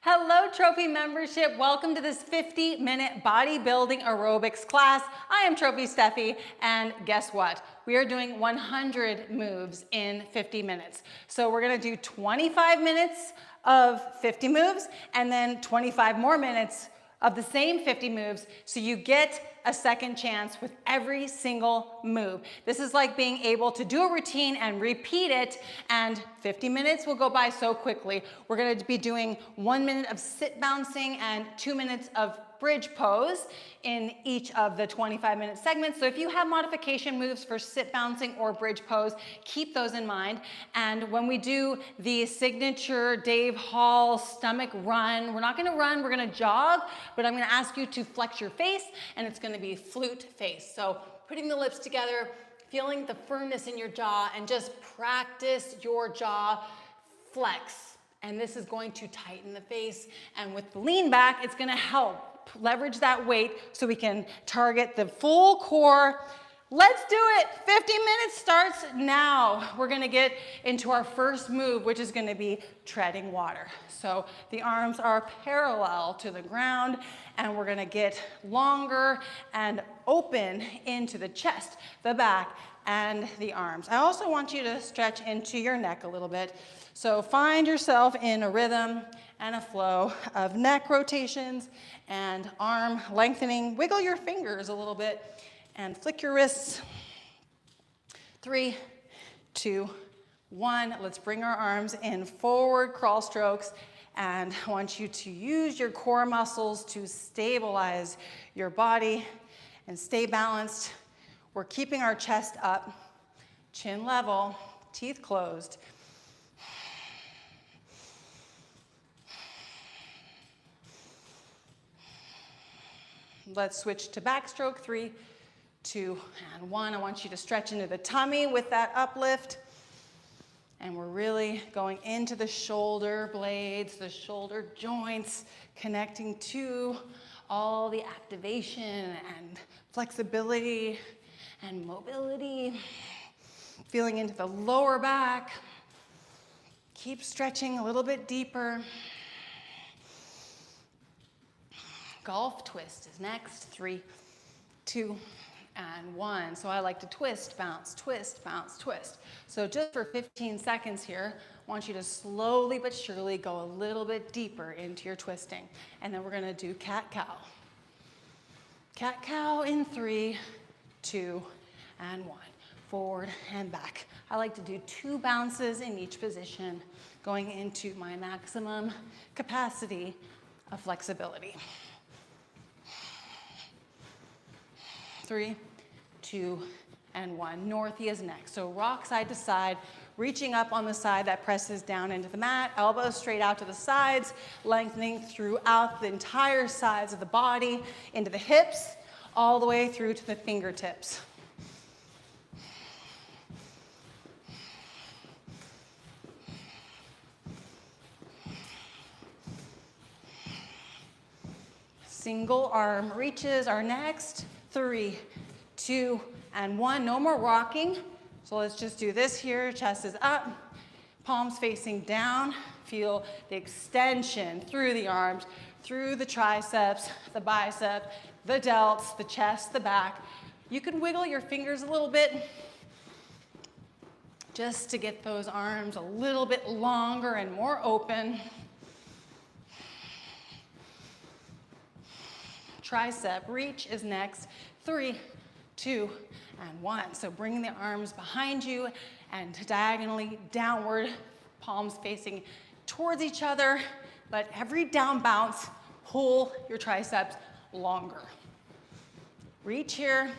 Hello, Trophy membership. Welcome to this 50-minute bodybuilding aerobics class. I am Trophy Steffi, and guess what? We are doing 100 moves in 50 minutes. So we're gonna do 25 minutes of 50 moves, and then 25 more minutes of the same 50 moves, so you get a second chance with every single move. This is like being able to do a routine and repeat it, and 50 minutes will go by so quickly. We're gonna be doing 1 minute of sit bouncing and 2 minutes of bridge pose in each of the 25-minute segments. So if you have modification moves for sit bouncing or bridge pose, keep those in mind. And when we do the signature Dave Hall stomach run, we're not gonna run, we're gonna jog, but I'm gonna ask you to flex your face, and it's gonna be flute face. So putting the lips together, feeling the firmness in your jaw, and just practice your jaw flex. And this is going to tighten the face. And with the lean back, it's gonna help leverage that weight so we can target the full core. Let's do it. 50 minutes starts now. We're gonna get into our first move, which is gonna be treading water. So the arms are parallel to the ground, and we're gonna get longer and open into the chest, the back, and the arms. I also want you to stretch into your neck a little bit. So find yourself in a rhythm and a flow of neck rotations and arm lengthening. Wiggle your fingers a little bit and flick your wrists. 3, 2, 1. Let's bring our arms in forward crawl strokes, and I want you to use your core muscles to stabilize your body and stay balanced. We're keeping our chest up, chin level, teeth closed. Let's switch to backstroke. 3, 2, and 1. I want you to stretch into the tummy with that uplift. And we're really going into the shoulder blades, the shoulder joints, connecting to all the activation and flexibility and mobility. Feeling into the lower back. Keep stretching a little bit deeper. Golf twist is next. 3, 2, and 1. So I like to twist, bounce, twist, bounce, twist. So just for 15 seconds here, I want you to slowly but surely go a little bit deeper into your twisting. And then we're gonna do cat-cow. Cat-cow in 3, 2, and 1. Forward and back. I like to do 2 bounces in each position, going into my maximum capacity of flexibility. 3, 2, and 1. Northie is next. So rock side to side, reaching up on the side that presses down into the mat, elbows straight out to the sides, lengthening throughout the entire sides of the body, into the hips, all the way through to the fingertips. Single arm reaches are next. 3, 2, and 1. No more rocking. So let's just do this here. Chest is up, palms facing down. Feel the extension through the arms, through the triceps, the bicep, the delts, the chest, the back. You can wiggle your fingers a little bit just to get those arms a little bit longer and more open. Tricep reach is next. 3, 2, and 1. So bring the arms behind you and diagonally downward, palms facing towards each other. But every down bounce, pull your triceps longer. Reach here,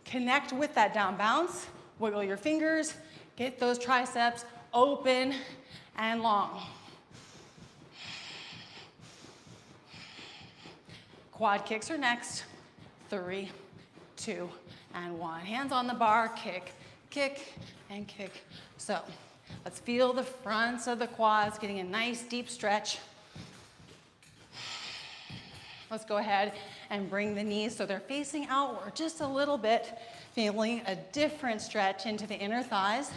connect with that down bounce, wiggle your fingers, get those triceps open and long. Quad kicks are next. 3, 2, and 1. Hands on the bar, kick, kick, and kick. So let's feel the fronts of the quads getting a nice deep stretch. Let's go ahead and bring the knees so they're facing outward just a little bit, feeling a different stretch into the inner thighs.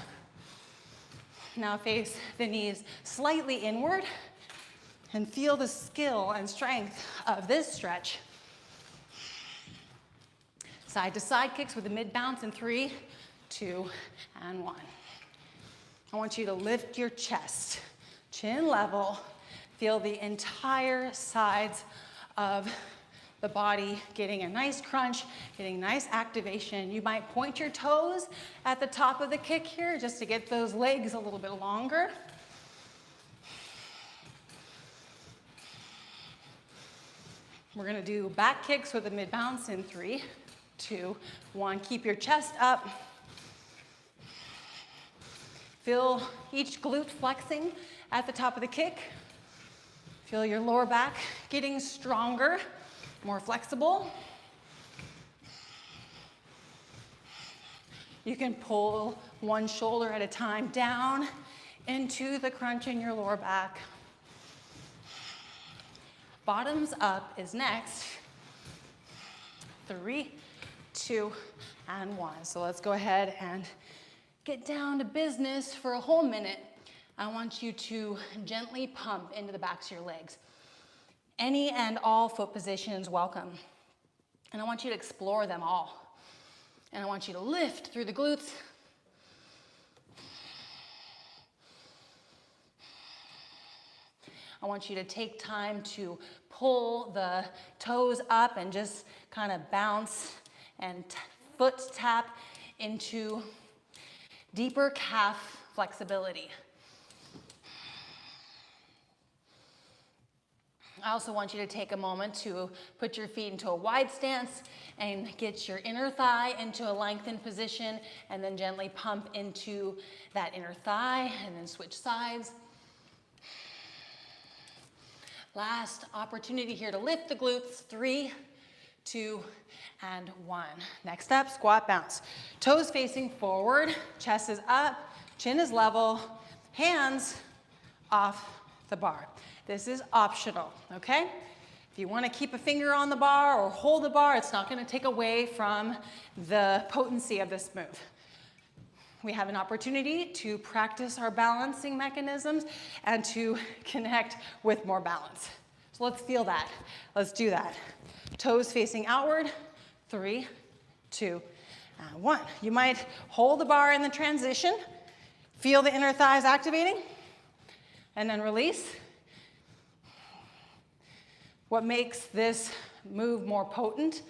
Now face the knees slightly inward And feel the skill and strength of this stretch. Side to side kicks with a mid bounce in 3, 2, and 1. I want you to lift your chest, chin level. Feel the entire sides of the body getting a nice crunch, getting nice activation. You might point your toes at the top of the kick here just to get those legs a little bit longer. We're gonna do back kicks with a mid bounce in 3, 2, 1. Keep your chest up. Feel each glute flexing at the top of the kick. Feel your lower back getting stronger, more flexible. You can pull one shoulder at a time down into the crunch in your lower back. Bottoms up is next. 3, 2, and 1. So let's go ahead and get down to business for a whole minute. I want you to gently pump into the backs of your legs. Any and all foot positions welcome. And I want you to explore them all. And I want you to lift through the glutes. I want you to take time to pull the toes up and just kind of bounce and foot tap into deeper calf flexibility. I also want you to take a moment to put your feet into a wide stance and get your inner thigh into a lengthened position, and then gently pump into that inner thigh and then switch sides. Last opportunity here to lift the glutes. 3, 2, and 1. Next up, squat bounce. Toes facing forward, chest is up, chin is level, hands off the bar. This is optional, okay? If you want to keep a finger on the bar or hold the bar, it's not going to take away from the potency of this move. We have an opportunity to practice our balancing mechanisms and to connect with more balance. So let's feel that. Let's do that. Toes facing outward. 3, 2, and 1. You might hold the bar in the transition. Feel the inner thighs activating. And then release. What makes this move more potent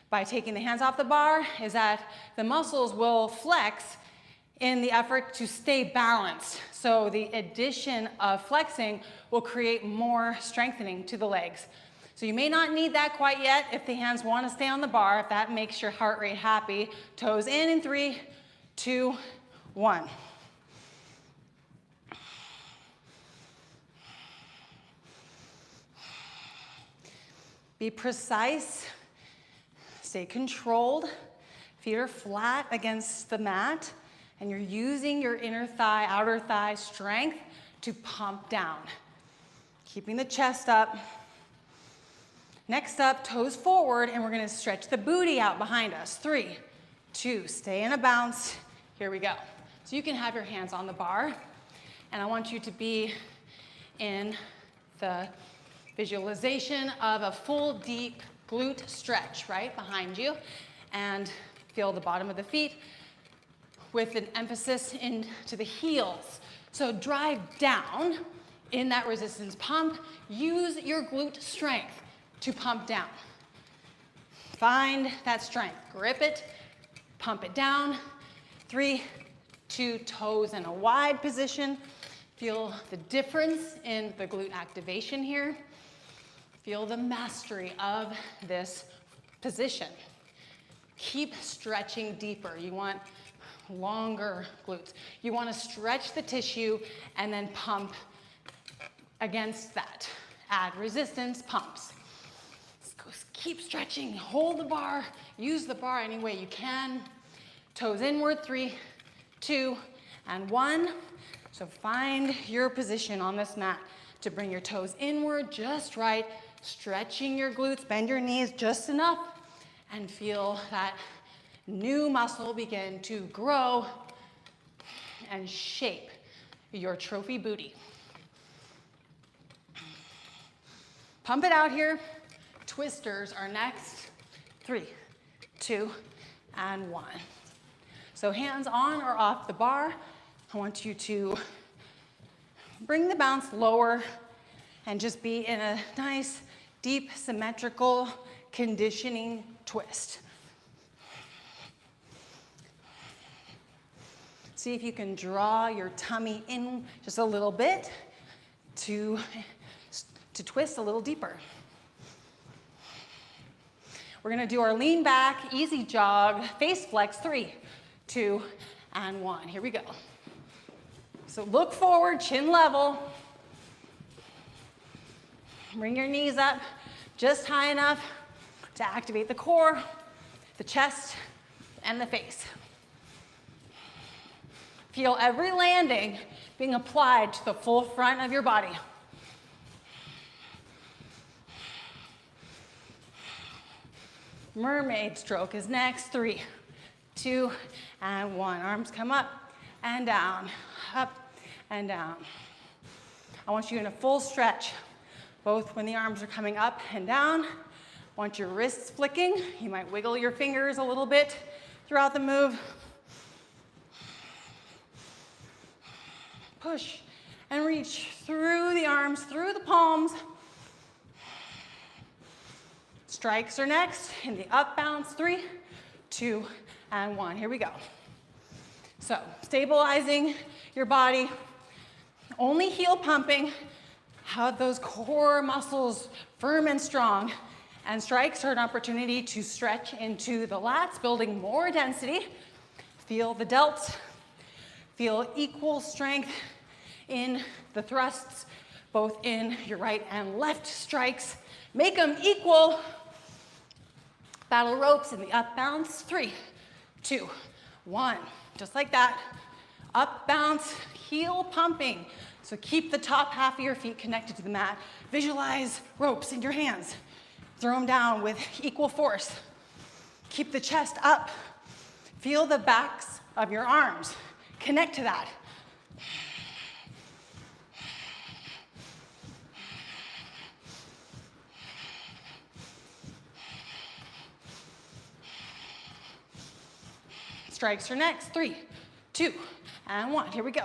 by taking the hands off the bar is that the muscles will flex in the effort to stay balanced. So the addition of flexing will create more strengthening to the legs. So you may not need that quite yet if the hands want to stay on the bar, if that makes your heart rate happy. Toes in 3, 2, 1. Be precise, stay controlled. Feet are flat against the mat, and you're using your inner thigh, outer thigh strength to pump down. Keeping the chest up. Next up, toes forward, and we're gonna stretch the booty out behind us. 3, 2, stay in a bounce. Here we go. So you can have your hands on the bar, and I want you to be in the visualization of a full deep glute stretch right behind you, and feel the bottom of the feet with an emphasis into the heels. So drive down in that resistance pump. Use your glute strength to pump down. Find that strength. Grip it, pump it down. 3, 2, toes in a wide position. Feel the difference in the glute activation here. Feel the mastery of this position. Keep stretching deeper. You want longer glutes. You want to stretch the tissue and then pump against that. Add resistance, pumps. Keep stretching, hold the bar, use the bar any way you can. Toes inward, 3, 2, and 1. So find your position on this mat to bring your toes inward just right, stretching your glutes, bend your knees just enough, and feel that new muscle begin to grow and shape your trophy booty. Pump it out here. Twisters are next. 3, 2, and 1. So hands on or off the bar. I want you to bring the bounce lower and just be in a nice, deep, symmetrical conditioning twist. See if you can draw your tummy in just a little bit to twist a little deeper. We're gonna do our lean back, easy jog, face flex, 3, 2, and 1. Here we go. So look forward, chin level. Bring your knees up just high enough to activate the core, the chest, and the face. Feel every landing being applied to the full front of your body. Mermaid stroke is next. 3, 2, and 1. Arms come up and down, up and down. I want you in a full stretch, both when the arms are coming up and down. I want your wrists flicking. You might wiggle your fingers a little bit throughout the move. Push and reach through the arms, through the palms. Strikes are next in the up bounce. 3, 2, and 1. Here we go. So stabilizing your body, only heel pumping, have those core muscles firm and strong. And strikes are an opportunity to stretch into the lats, building more density. Feel the delts. Feel equal strength in the thrusts, both in your right and left strikes. Make them equal. Battle ropes in the up bounce. 3, 2, 1. Just like that. Up bounce, heel pumping. So keep the top half of your feet connected to the mat. Visualize ropes in your hands. Throw them down with equal force. Keep the chest up. Feel the backs of your arms. Connect to that. Strikes are next. 3, 2, and 1. Here we go.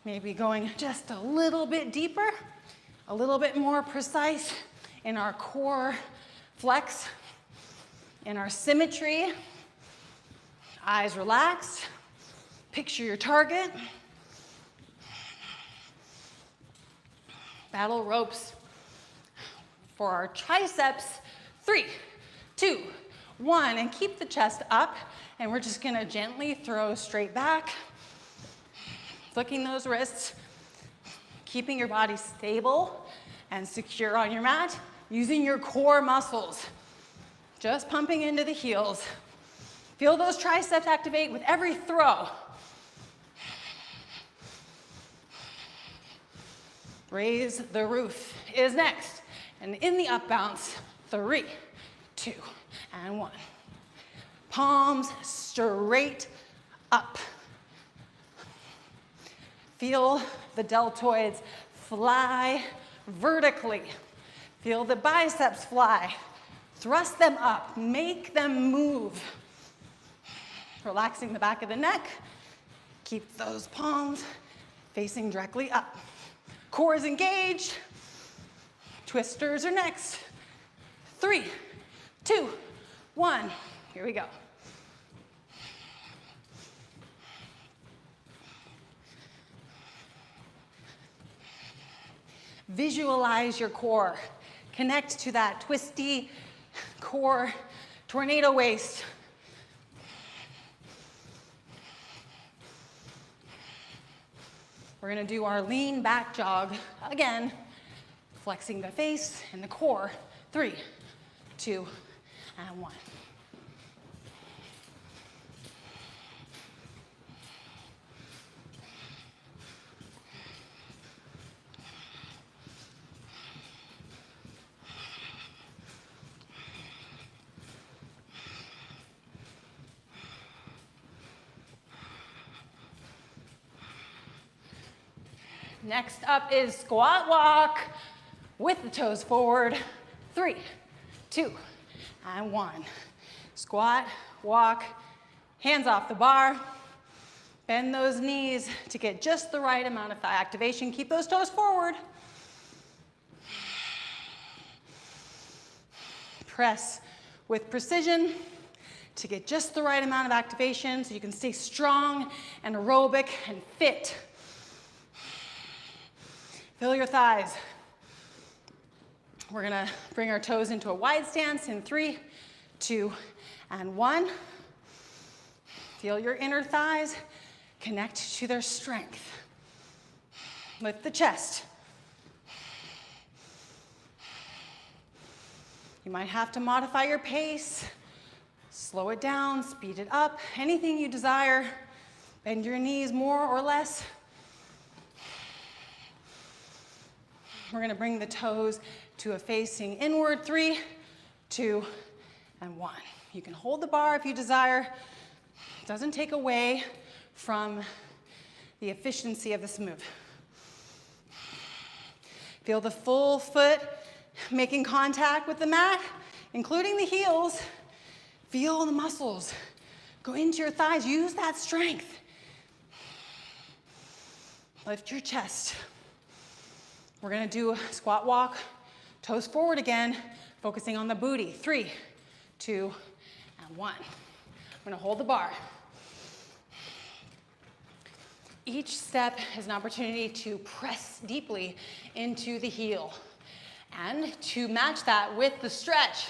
Maybe going just a little bit deeper, a little bit more precise in our core flex, in our symmetry. Eyes relaxed. Picture your target. Battle ropes for our triceps. 3, 2, 1, and keep the chest up. And we're just gonna gently throw straight back, flicking those wrists, keeping your body stable and secure on your mat, using your core muscles, just pumping into the heels. Feel those triceps activate with every throw. Raise the roof is next. And in the up bounce, 3, 2, and 1. Palms straight up. Feel the deltoids fly vertically. Feel the biceps fly. Thrust them up, make them move. Relaxing the back of the neck. Keep those palms facing directly up. Core is engaged. Twisters are next. 3, 2, 1. Here we go. Visualize your core. Connect to that twisty core, tornado waist. We're gonna do our lean back jog again, flexing the face and the core. 3, 2, and 1. Next up is squat walk with the toes forward. 3, 2, and 1. Squat, walk, hands off the bar. Bend those knees to get just the right amount of thigh activation. Keep those toes forward. Press with precision to get just the right amount of activation so you can stay strong and aerobic and fit. Feel your thighs. We're gonna bring our toes into a wide stance in 3, 2, and 1. Feel your inner thighs connect to their strength. Lift the chest. You might have to modify your pace, slow it down, speed it up, anything you desire. Bend your knees more or less. We're gonna bring the toes to a facing inward. 3, 2, and 1. You can hold the bar if you desire. It doesn't take away from the efficiency of this move. Feel the full foot making contact with the mat, including the heels. Feel the muscles go into your thighs. Use that strength. Lift your chest. We're gonna do a squat walk, toes forward again, focusing on the booty. 3, 2, and 1. I'm gonna hold the bar. Each step is an opportunity to press deeply into the heel and to match that with the stretch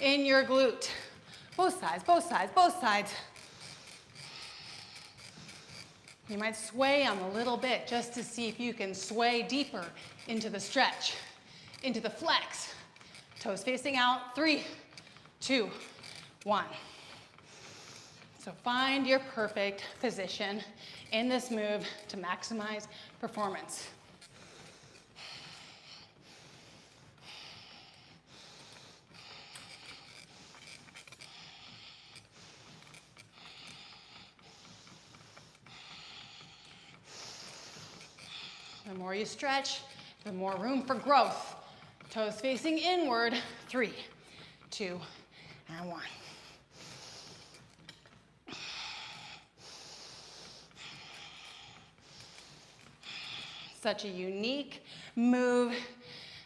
in your glute. Both sides, both sides, both sides. You might sway them a little bit just to see if you can sway deeper into the stretch, into the flex. Toes facing out. 3, 2, 1. So find your perfect position in this move to maximize performance. The more you stretch, the more room for growth. Toes facing inward. 3, 2, and 1. Such a unique move,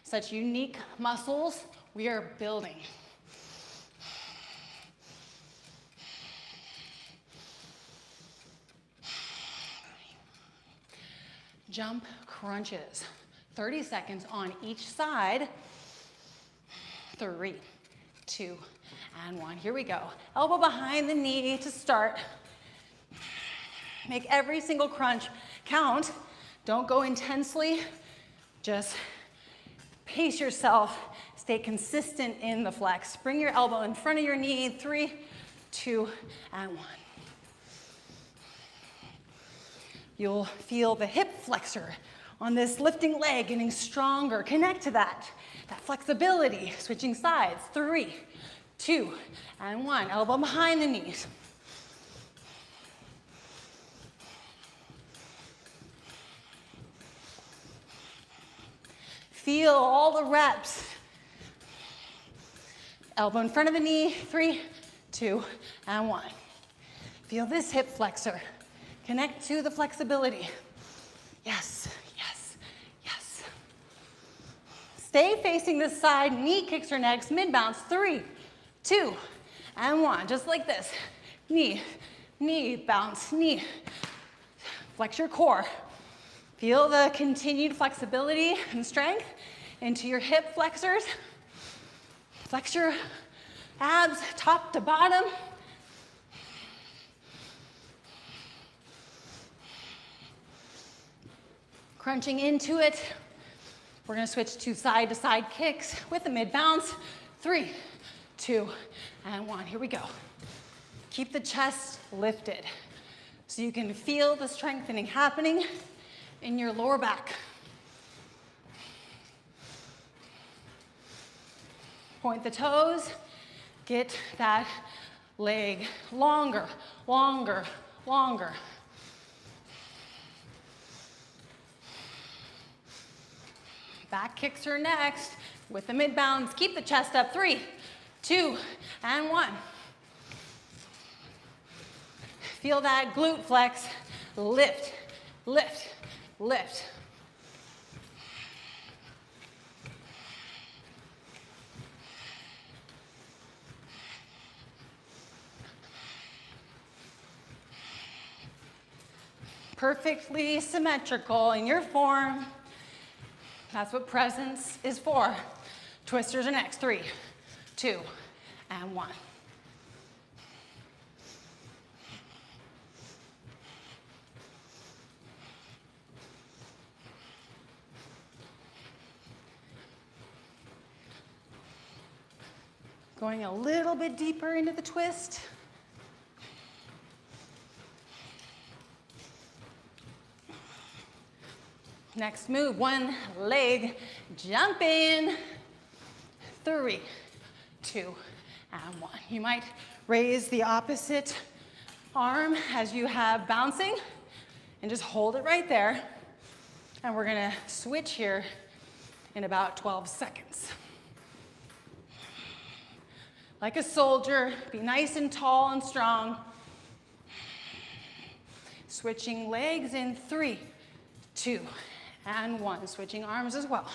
such unique muscles we are building. Jump crunches. 30 seconds on each side. 3, 2, and 1. Here we go. Elbow behind the knee to start. Make every single crunch count. Don't go intensely. Just pace yourself. Stay consistent in the flex. Bring your elbow in front of your knee. 3, 2, and 1. You'll feel the hip flexor on this lifting leg getting stronger. Connect to that flexibility. Switching sides. 3, 2, and 1. Elbow behind the knees. Feel all the reps. Elbow in front of the knee. 3, 2, and 1. Feel this hip flexor. Connect to the flexibility. Yes, yes, yes. Stay facing this side. Knee kicks or necks. Mid bounce. 3, 2, and 1. Just like this. Knee, knee, bounce, knee. Flex your core. Feel the continued flexibility and strength into your hip flexors. Flex your abs top to bottom. Crunching into it. We're gonna switch to side kicks with the mid bounce. 3, 2, and 1. Here we go. Keep the chest lifted so you can feel the strengthening happening in your lower back. Point the toes. Get that leg longer, longer, longer. Back kicks are next with the mid bounds. Keep the chest up. 3, 2, and 1. Feel that glute flex. Lift, lift, lift. Perfectly symmetrical in your form. That's what presence is for. Twisters are next. 3, 2, and 1. Going a little bit deeper into the twist. Next move, one leg, jump in. 3, 2, and 1. You might raise the opposite arm as you have bouncing and just hold it right there. And we're gonna switch here in about 12 seconds. Like a soldier, be nice and tall and strong. Switching legs in 3, 2, and 1. Switching arms as well.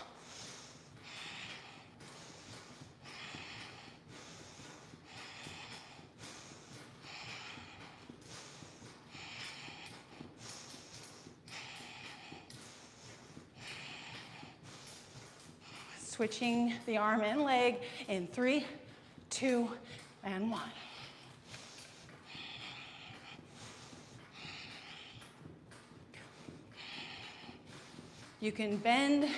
Switching the arm and leg in 3, 2, and 1. You can bend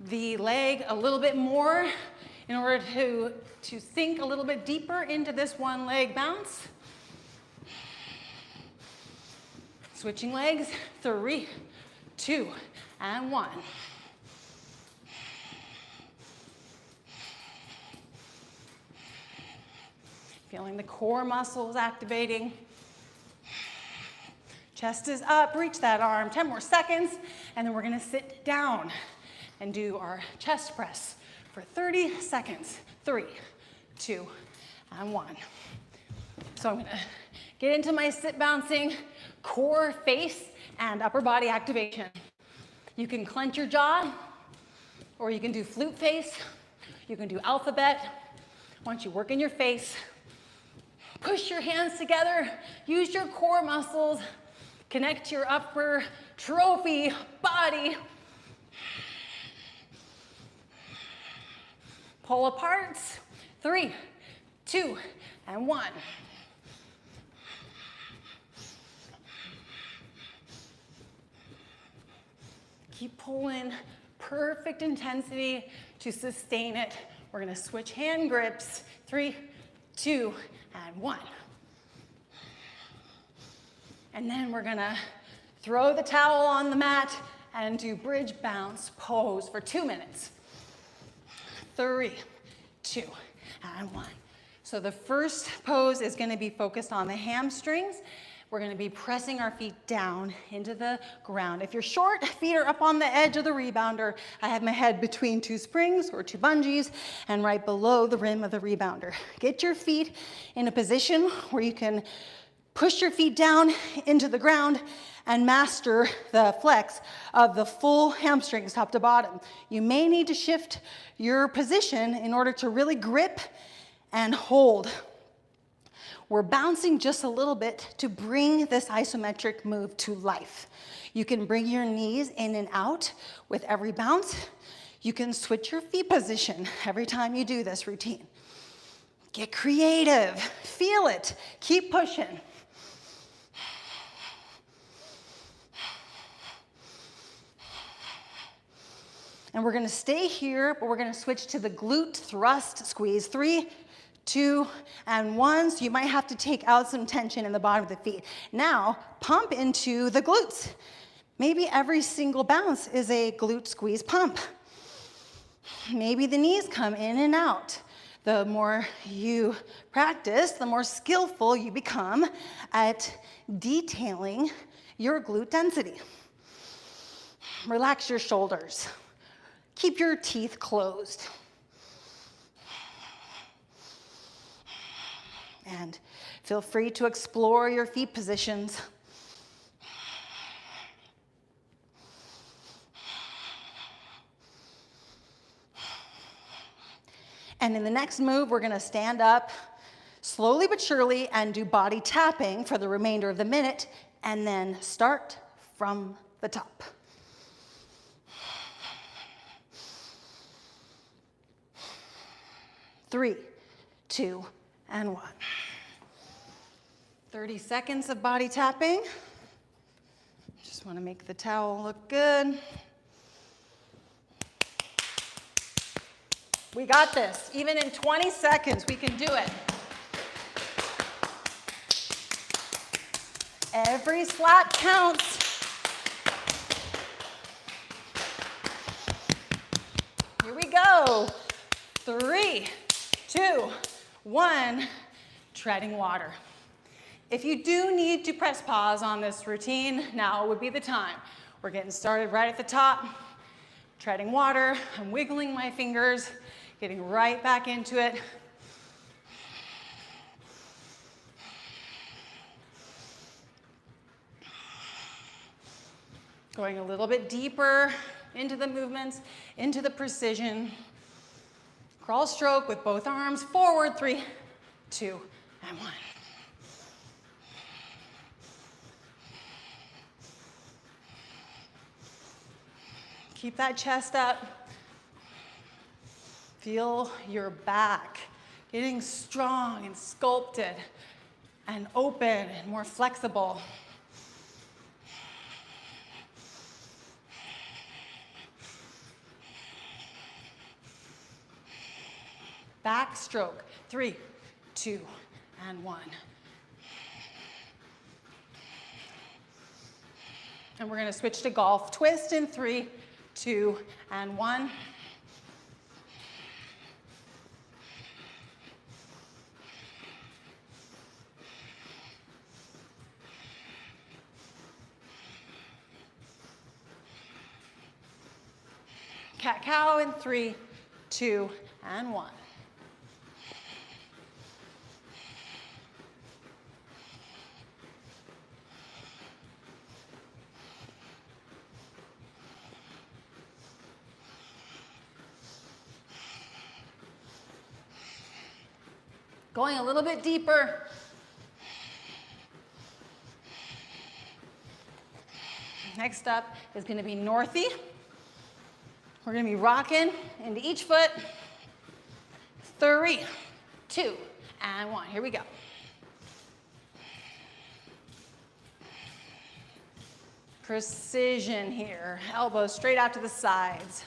the leg a little bit more in order to sink a little bit deeper into this one leg bounce. Switching legs, 3, 2, and 1. Feeling the core muscles activating. Chest is up, reach that arm, 10 more seconds, and then we're gonna sit down and do our chest press for 30 seconds. 3, 2, and 1. So I'm gonna get into my sit bouncing, core, face, and upper body activation. You can clench your jaw, or you can do flute face. You can do alphabet. Once you work in your face, push your hands together, use your core muscles, connect to your upper trophy body. Pull apart, 3, 2, and 1. Keep pulling, perfect intensity to sustain it. We're gonna switch hand grips, 3, 2, and 1. And then we're gonna throw the towel on the mat and do bridge bounce pose for 2 minutes. 3, 2, and 1. So the first pose is gonna be focused on the hamstrings. We're gonna be pressing our feet down into the ground. If you're short, feet are up on the edge of the rebounder. I have my head between 2 springs or 2 bungees and right below the rim of the rebounder. Get your feet in a position where you can push your feet down into the ground and master the flex of the full hamstrings top to bottom. You may need to shift your position in order to really grip and hold. We're bouncing just a little bit to bring this isometric move to life. You can bring your knees in and out with every bounce. You can switch your feet position every time you do this routine. Get creative, feel it, keep pushing. And we're gonna stay here, but we're gonna switch to the glute thrust squeeze. 3, 2, and 1. So you might have to take out some tension in the bottom of the feet. Now, pump into the glutes. Maybe every single bounce is a glute squeeze pump. Maybe the knees come in and out. The more you practice, the more skillful you become at detailing your glute density. Relax your shoulders. keep your teeth closed. And feel free to explore your feet positions. And in the next move, we're gonna stand up slowly but surely and do body tapping for the remainder of the minute, and then start from the top. Three, 2, and 1. 30 seconds of body tapping. Just want to make the towel look good. We got this. Even in 20 seconds, we can do it. Every slap counts. Here we go. 3, 2, 1, treading water. If you do need to press pause on this routine, now would be the time. We're getting started right at the top, treading water. I'm wiggling my fingers, getting right back into it. Going a little bit deeper into the movements, into the precision. Crawl stroke with both arms forward. 3, 2, and 1. Keep that chest up. Feel your back getting strong and sculpted and open and more flexible. Backstroke. 3, 2, and 1. And we're going to switch to golf twist in 3, 2, and 1. Cat-cow in 3, 2, and 1. Going a little bit deeper. Next up is going to be northy. We're going to be rocking into each foot. 3, 2, and 1. Here we go. Precision here. Elbows straight out to the sides.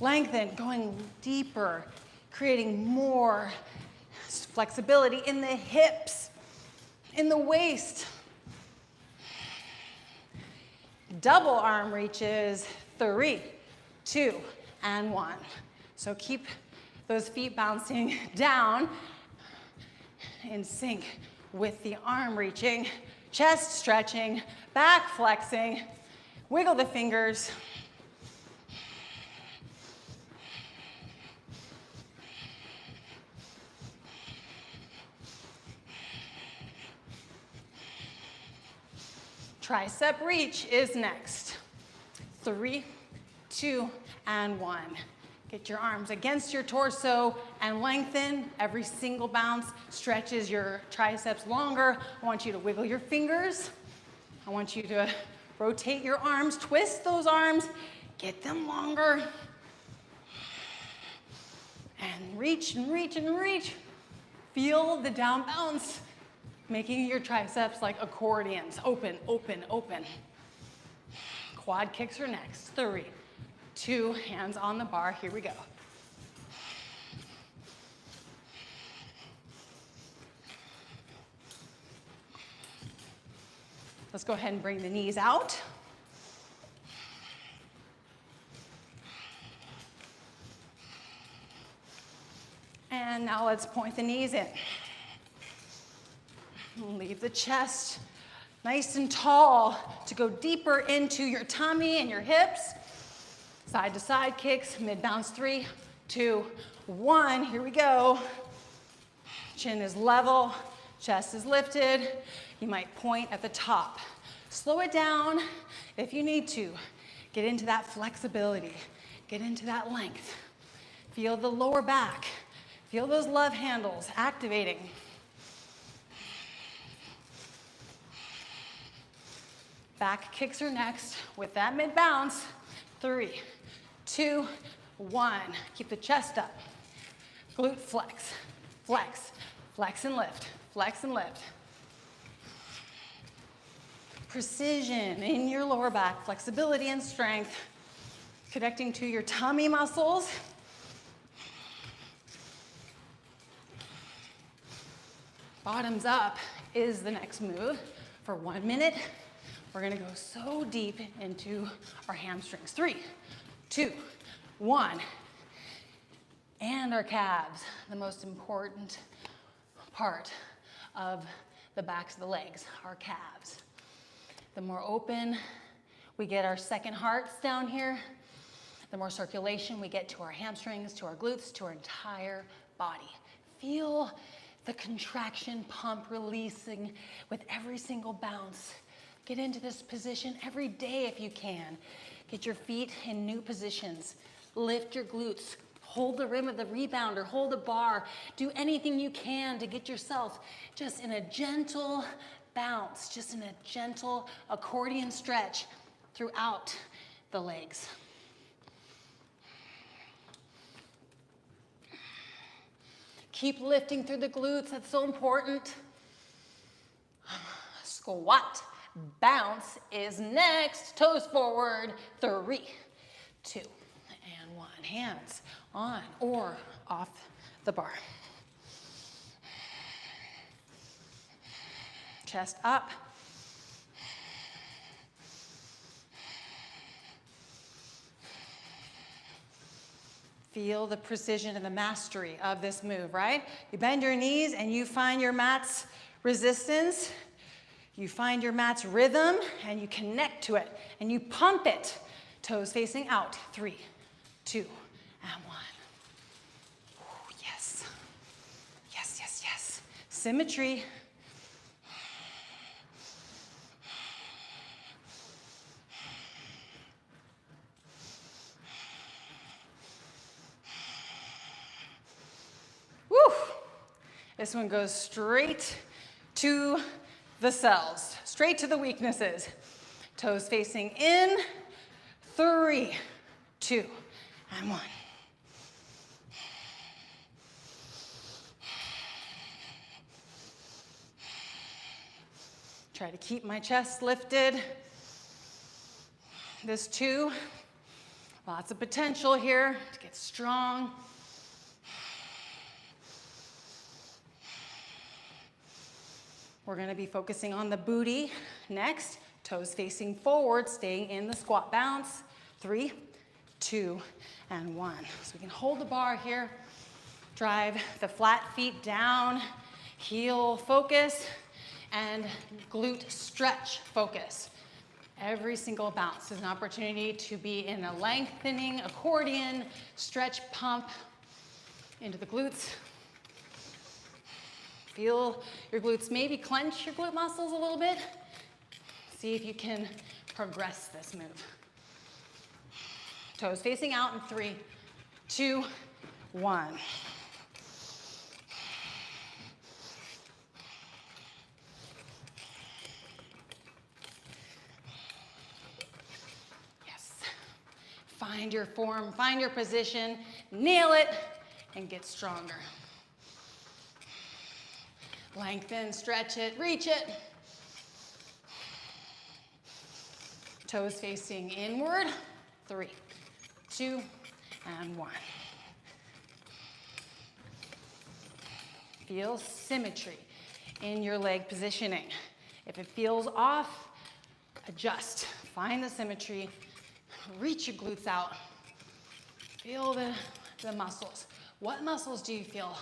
Lengthen, going deeper, creating more flexibility in the hips, in the waist. Double arm reaches. 3, 2, and 1. So keep those feet bouncing down in sync with the arm reaching, chest stretching, back flexing. Wiggle the fingers. Tricep reach is next. 3, 2, and 1. Get your arms against your torso and lengthen. Every single bounce stretches your triceps longer. I want you to wiggle your fingers. I want you to rotate your arms, twist those arms, get them longer. And reach and reach and reach. Feel the down bounce, making your triceps like accordions. Open, open, open. Quad kicks are next. 3, 2, hands on the bar. Here we go. Let's go ahead and bring the knees out. And now let's point the knees in. Leave the chest Nice and tall to go deeper into your tummy and your hips. Side to side kicks, mid bounce, 3, 2, 1. Here we go. Chin is level, chest is lifted. You might point at the top. Slow it down if you need to. Get into that flexibility. Get into that length. Feel the lower back. Feel those love handles activating. Back kicks are next with that mid bounce. 3, 2, 1. Keep the chest up. Glute flex, flex, flex and lift, flex and lift. Precision in your lower back, flexibility and strength, connecting to your tummy muscles. Bottoms up is the next move. For 1 minute, we're gonna go so deep into our hamstrings. 3, 2, 1. And our calves, the most important part of the backs of the legs, our calves. The more open we get our second hearts down here, the more circulation we get to our hamstrings, to our glutes, to our entire body. Feel the contraction pump releasing with every single bounce. Get into this position every day if you can. Get your feet in new positions. Lift your glutes. Hold the rim of the rebounder. Hold a bar. Do anything you can to get yourself just in a gentle bounce, just in a gentle accordion stretch throughout the legs. Keep lifting through the glutes. That's so important. Squat. Bounce is next. Toes forward. 3, 2, and 1. Hands on or off the bar. Chest up. Feel the precision and the mastery of this move, right? You bend your knees and you find your mat's resistance. You find your mat's rhythm and you connect to it and you pump it. Toes facing out. 3, 2, and 1. Ooh, yes. Yes, yes, yes. Symmetry. Woo! This one goes straight to the cells, straight to the weaknesses. Toes facing in. 3, 2, and 1. Try to keep my chest lifted. This 2, lots of potential here to get strong. We're gonna be focusing on the booty next. Toes facing forward, staying in the squat bounce. 3, 2, and 1. So we can hold the bar here. Drive the flat feet down, heel focus, and glute stretch focus. Every single bounce is an opportunity to be in a lengthening accordion, stretch pump into the glutes. Feel your glutes, maybe clench your glute muscles a little bit. See if you can progress this move. Toes facing out in 3, 2, 1. Yes. Find your form, find your position, nail it, and get stronger. Lengthen, stretch it, reach it. Toes facing inward. 3, 2, and 1. Feel symmetry in your leg positioning. If it feels off, adjust. Find the symmetry. Reach your glutes out. Feel the muscles. What muscles do you feel?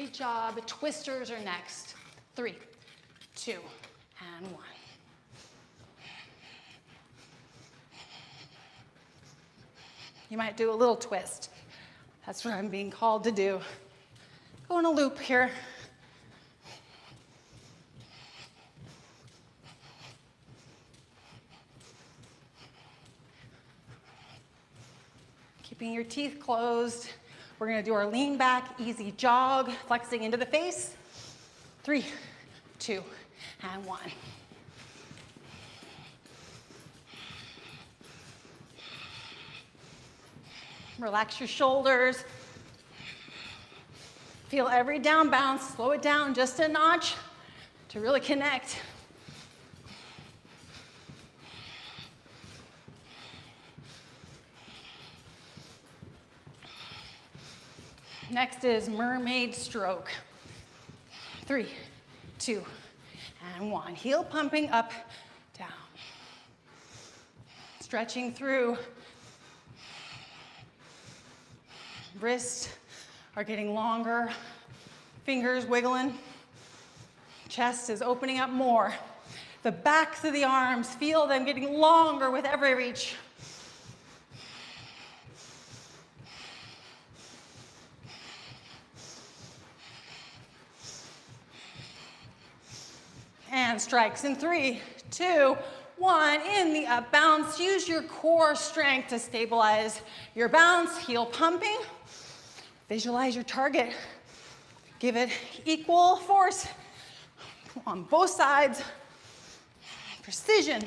Great job. Twisters are next. 3, 2, and 1. You might do a little twist. That's what I'm being called to do. Go in a loop here. Keeping your teeth closed. We're gonna do our lean back, easy jog, flexing into the face. 3, 2, and 1. Relax your shoulders. Feel every down bounce. Slow it down just a notch to really connect. Next is mermaid stroke. 3, 2, and 1. Heel pumping up, down. Stretching through. Wrists are getting longer. Fingers wiggling. Chest is opening up more. The backs of the arms, feel them getting longer with every reach. And strikes in 3, 2, 1. In the up bounce, use your core strength to stabilize your bounce. Heel pumping. Visualize your target. Give it equal force on both sides. Precision,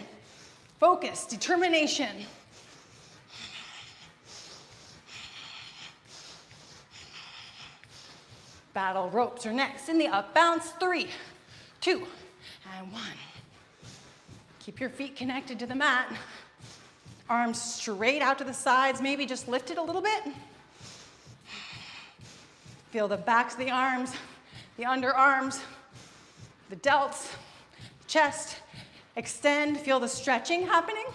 focus, determination. Battle ropes are next. In the up bounce, 3, 2, and 1. Keep your feet connected to the mat. Arms straight out to the sides, maybe just lift it a little bit. Feel the backs of the arms, the underarms, the delts, chest. Extend, feel the stretching happening.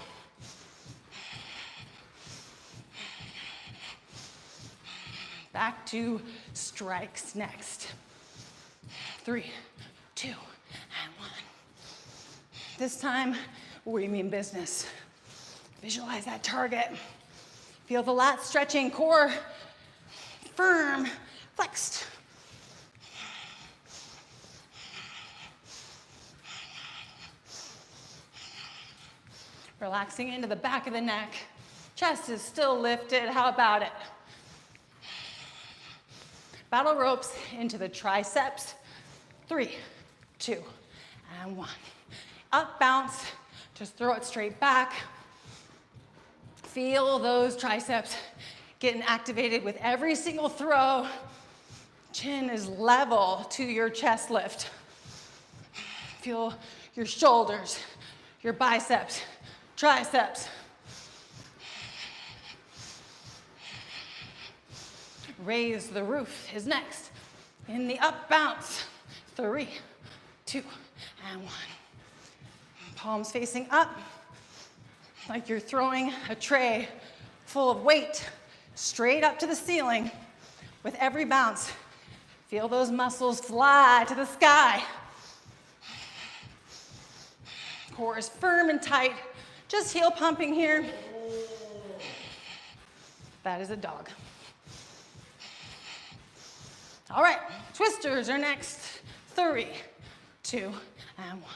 Back to strikes next. 3, 2, and 1. This time, we mean business. Visualize that target. Feel the lats stretching, core firm, flexed. Relaxing into the back of the neck. Chest is still lifted. How about it? Battle ropes into the triceps. 3, 2, and 1. Up bounce. Just throw it straight back. Feel those triceps getting activated with every single throw. Chin is level to your chest lift. Feel your shoulders, your biceps, triceps. Raise the roof is next. In the up bounce. 3, 2, and 1. Palms facing up, like you're throwing a tray full of weight straight up to the ceiling. With every bounce, feel those muscles fly to the sky. Core is firm and tight. Just heel pumping here. That is a dog. All right, twisters are next. 3, 2, and 1.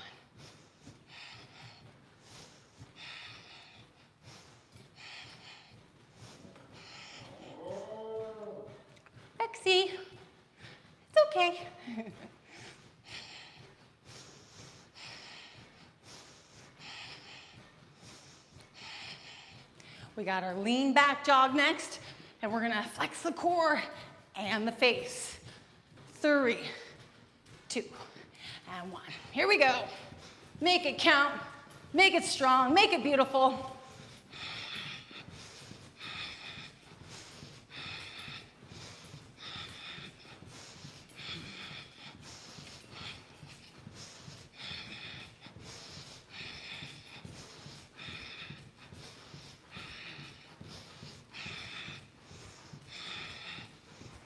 Rexy, it's okay. We got our lean back jog next, and we're gonna flex the core and the face. 3, 2, and 1. Here we go. Make it count, make it strong, make it beautiful.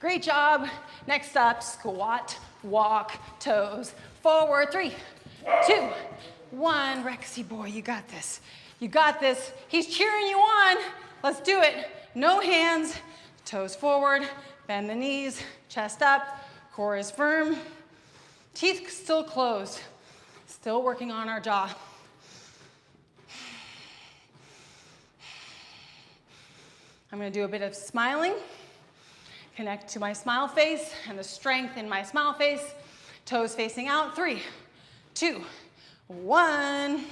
Great job. Next up, squat, walk, toes, forward. 3, 2, 1. Rexy boy, you got this. You got this. He's cheering you on. Let's do it. No hands, toes forward, bend the knees, chest up, core is firm. Teeth still closed. Still working on our jaw. I'm going to do a bit of smiling. Connect to my smile face and the strength in my smile face. Toes facing out. 3, 2, 1.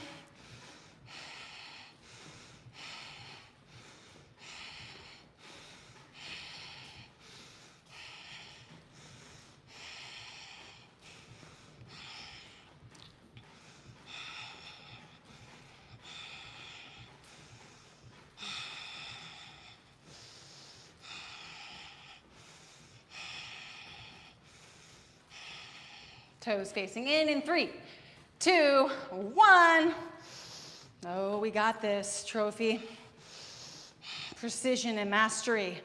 Toes facing in 3, 2, 1. Oh, we got this, trophy. Precision and mastery.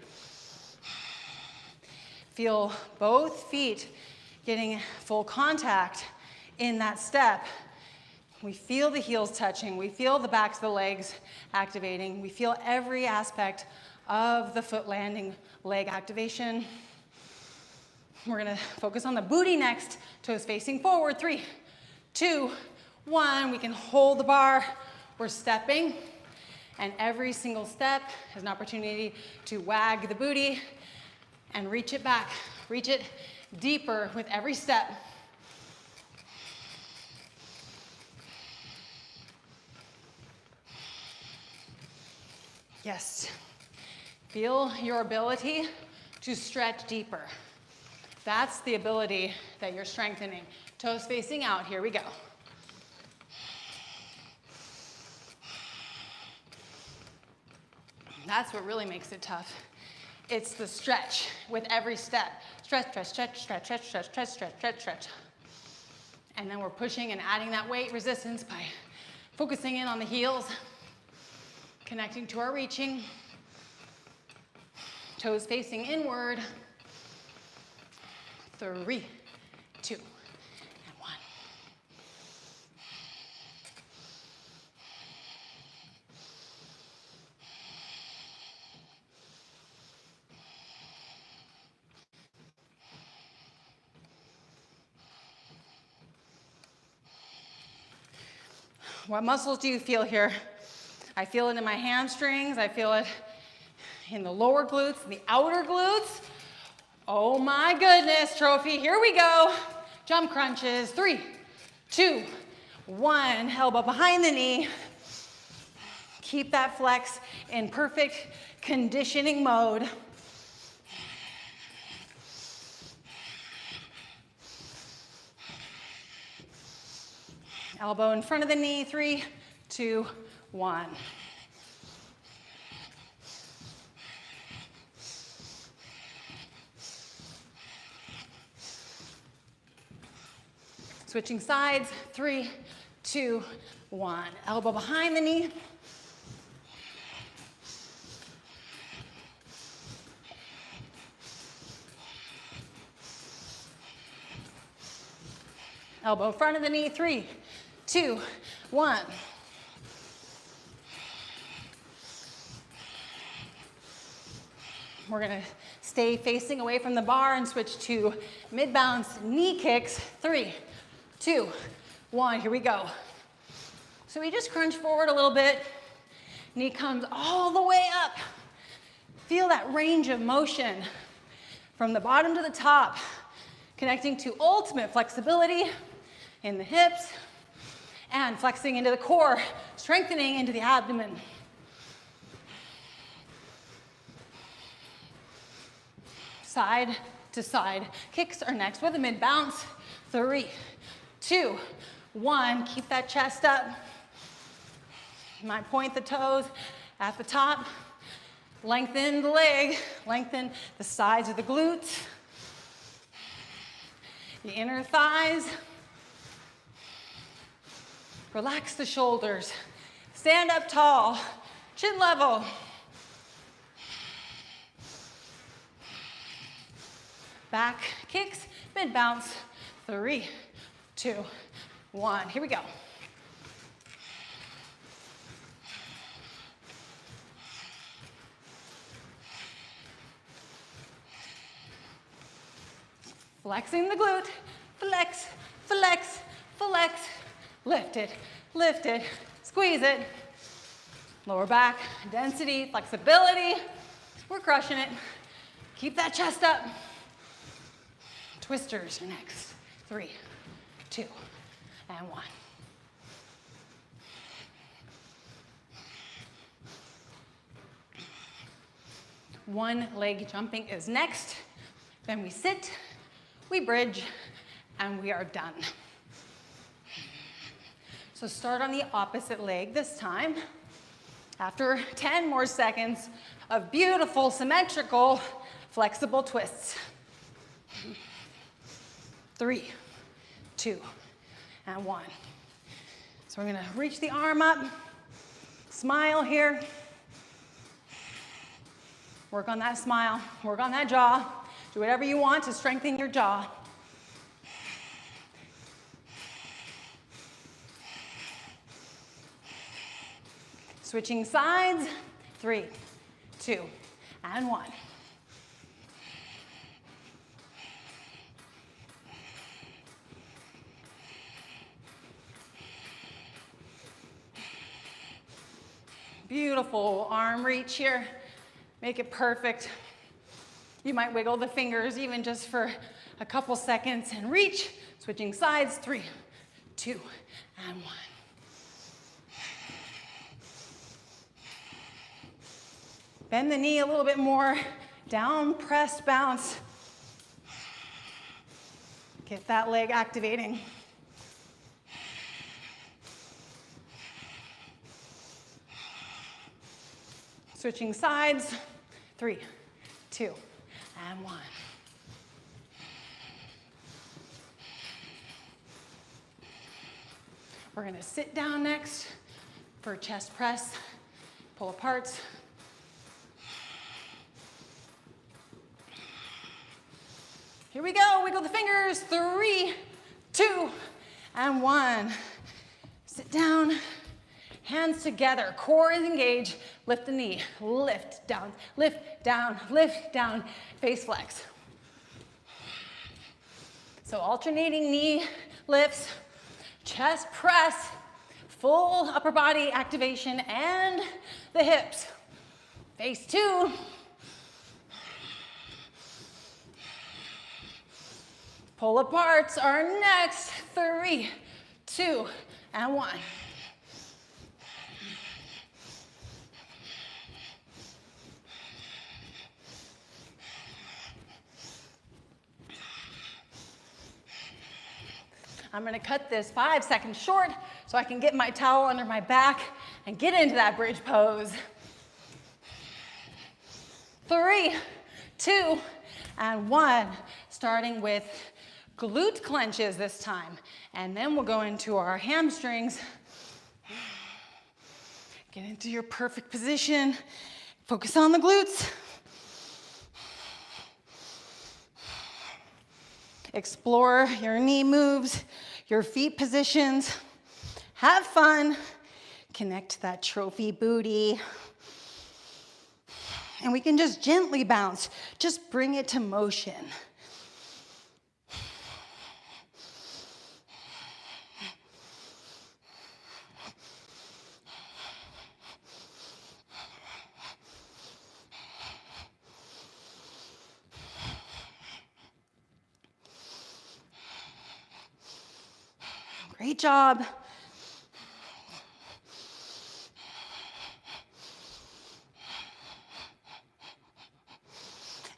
Feel both feet getting full contact in that step. We feel the heels touching. We feel the backs of the legs activating. We feel every aspect of the foot landing, leg activation. We're gonna focus on the booty next. Toes facing forward. 3, 2, 1. We can hold the bar. We're stepping. And every single step is an opportunity to wag the booty and reach it back. Reach it deeper with every step. Yes. Feel your ability to stretch deeper. That's the ability that you're strengthening. Toes facing out, here we go. That's what really makes it tough. It's the stretch with every step. Stretch, stretch, stretch, stretch, stretch, stretch, stretch, stretch, stretch, stretch. And then we're pushing and adding that weight resistance by focusing in on the heels, connecting to our reaching. Toes facing inward. 3, 2, and 1. What muscles do you feel here? I feel it in my hamstrings. I feel it in the lower glutes, and the outer glutes. Oh my goodness, trophy. Here we go. Jump crunches. 3, 2, 1. Elbow behind the knee. Keep that flex in perfect conditioning mode. Elbow in front of the knee. 3, 2, 1. Switching sides, 3, 2, 1. Elbow behind the knee. Elbow in front of the knee, 3, 2, 1. We're gonna stay facing away from the bar and switch to mid-bounce knee kicks. 3, 2, 1, here we go. So we just crunch forward a little bit. Knee comes all the way up. Feel that range of motion from the bottom to the top, connecting to ultimate flexibility in the hips and flexing into the core, strengthening into the abdomen. Side to side kicks are next with a mid bounce. 3, 2, 1. Keep that chest up. You might point the toes at the top. Lengthen the leg. Lengthen the sides of the glutes. The inner thighs. Relax the shoulders. Stand up tall. Chin level. back kicks, mid bounce. 3, 2, 1. Here we go. Flexing the glute, flex, flex, flex. Lift it, squeeze it. Lower back, density, flexibility. We're crushing it. Keep that chest up. Twisters are next. 3, 2, and 1. One leg jumping is next. Then we sit, we bridge, and we are done. So start on the opposite leg this time. After 10 more seconds of beautiful, symmetrical, flexible twists. 3, 2, and 1. So we're gonna reach the arm up, smile here. Work on that smile, work on that jaw. Do whatever you want to strengthen your jaw. Switching sides, 3, 2, and 1. Beautiful arm reach here. Make it perfect. You might wiggle the fingers even just for a couple seconds and reach. Switching sides, 3, 2, and 1. Bend the knee a little bit more. Down, press, bounce. Get that leg activating. Switching sides, 3, 2, and 1. We're gonna sit down next for chest press, pull apart. Here we go, wiggle the fingers, 3, 2, and 1. Sit down, hands together, core is engaged. Lift the knee, lift down, face flex. So alternating knee lifts, chest press, full upper body activation, and the hips. Face 2. Pull aparts are next. 3, 2, and 1. I'm gonna cut this 5 seconds short so I can get my towel under my back and get into that bridge pose. 3, 2, and 1. Starting with glute clenches this time. And then we'll go into our hamstrings. Get into your perfect position. Focus on the glutes. Explore your knee moves, your feet positions. Have fun. Connect to that trophy booty. And we can just gently bounce. Just bring it to motion. Great job.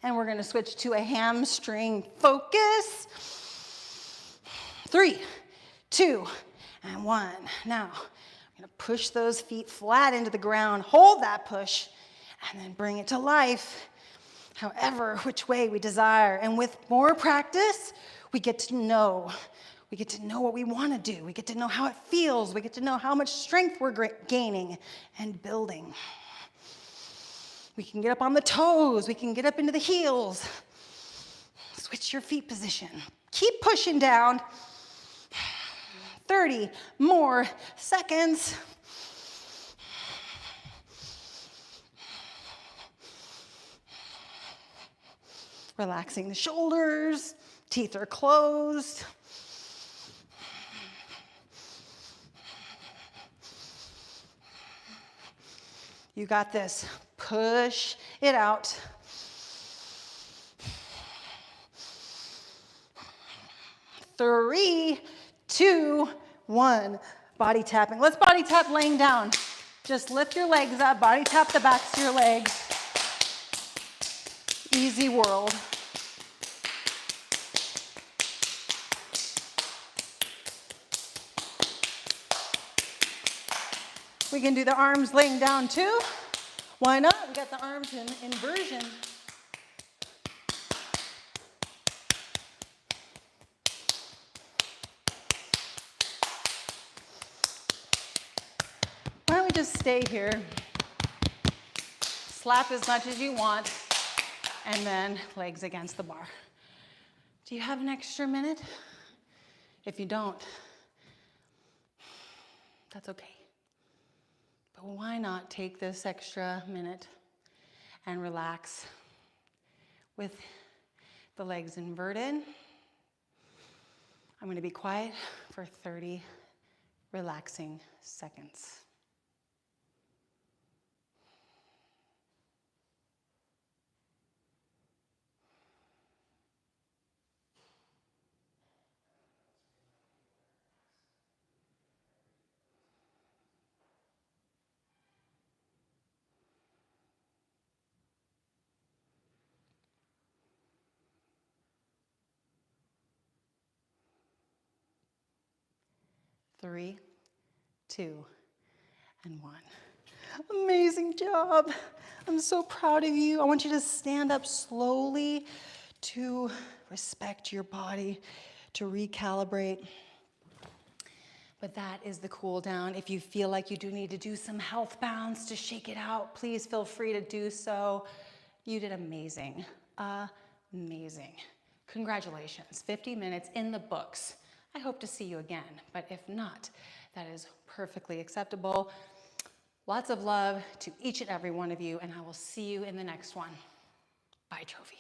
And we're going to switch to a hamstring focus. 3, 2, and 1. Now, I'm going to push those feet flat into the ground. Hold that push, and then bring it to life, however, which way we desire. And with more practice, we get to know. We get to know what we want to do. We get to know how it feels. We get to know how much strength we're gaining and building. We can get up on the toes. We can get up into the heels. Switch Switch your feet position. Keep pushing down. 30 more seconds. Relaxing the shoulders, teeth are closed. You got this. Push it out. Three, two, one. Body tapping. Let's body tap laying down. Just lift your legs up, body tap the backs of your legs. Easy world. We can do the arms laying down too. Why not? We got the arms in inversion. Why don't we just stay here? Slap as much as you want, and then legs against the bar. Do you have an extra minute? If you don't, that's okay. But why not take this extra minute and relax with the legs inverted? I'm going to be quiet for 30 relaxing seconds. Three, two, and one. Amazing job. I'm so proud of you. I want you to stand up slowly to respect your body, to recalibrate. But that is the cool down. If you feel like you do need to do some health bounds to shake it out, please feel free to do so. You did amazing. Amazing. Congratulations. 50 minutes in the books. I hope to see you again, but if not, that is perfectly acceptable. Lots of love to each and every one of you, and I will see you in the next one. Bye, Trophy.